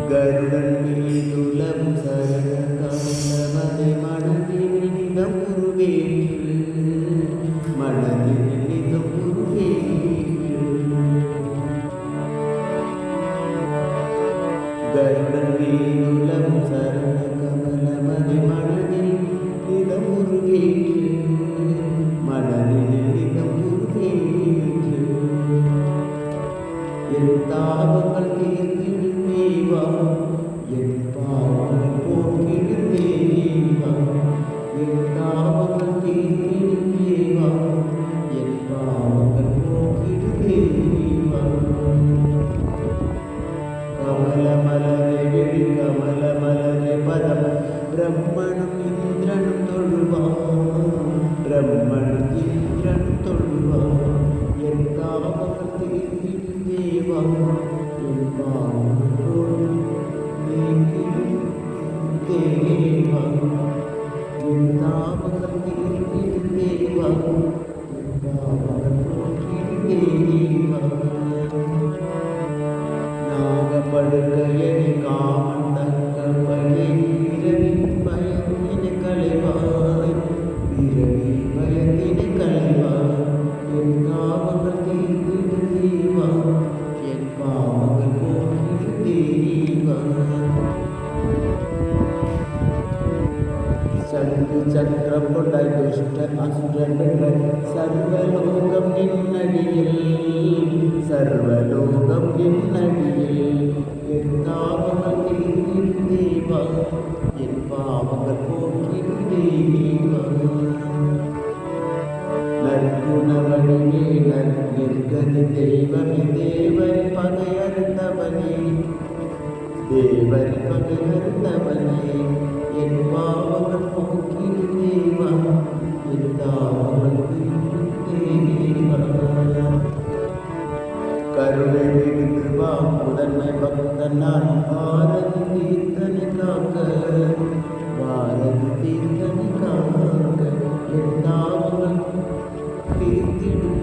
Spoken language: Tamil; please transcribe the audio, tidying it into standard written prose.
கருடன் மீதுலம் சரணமதை மனதில் நிதம் உருவேற்று மனதில் நிதம் உருவேற்று கருடன் மீதுலம் சரணமதை மனதில் நிதம் உருவேற்று மனதில் நிதம் உருவேற்று என் தாபங்கள் தீர்த்திடும் தேவா என் பாவங்கள் போக்கிடும் தேவா என் தாபங்கள் தீர்த்திடும் தேவா என் பாவங்கள் போக்கிடும் தேவா கமல மலரே விழி கமல மலரே பதம் பிரம்மனும் இந்திரனும் தொழுவான் பிரம்மனும் இந்திரனும் தொழுவான் என் தாபங்கள் தீர்த்திடும் தேவா என் பாவங்கள் நீக்கிடும் தேவா என் தாபங்கள் தீர்த்திடும் தேவா என் பாவங்கள் போக்கிடும் தேவா நாகப்படுக்கையனை காமன் தக்கபடி பிறவி பயத்தினை களைவாய் பிறவி பயத்தினை களைவாய் என் தாபங்கள் தீர்த்திடும் தேவா என் பாவங்கள் போக்கிடும் தேவா சங்கு சக்கரம் கொண்டாய் துஷ்ட அசுரர்கள் சர்வலோகம் நின்னடியில் சர்வலோகம் நின்னடியில் என் தாபங்கள் தீர்த்திடும் தேவா என் பாவங்கள் போக்கிடும் தேவா நற்குணவடிவே நற்கிற்கது தெய்வமே தேவர் பகையறுத்தவனே தேவர் பகையறுத்தவனே என் பாவங்கள் போக்கிடும் தேவா என் தாபங்கள் தீர்த்திடும் தேவா கருணை விடுத்து வா முதன்மை பக்தன் நான் பாரதி தீர்த்தனை காக்க பாரதி தீர்த்தனை காக்க என் தாபங்கள் தீர்த்திடும்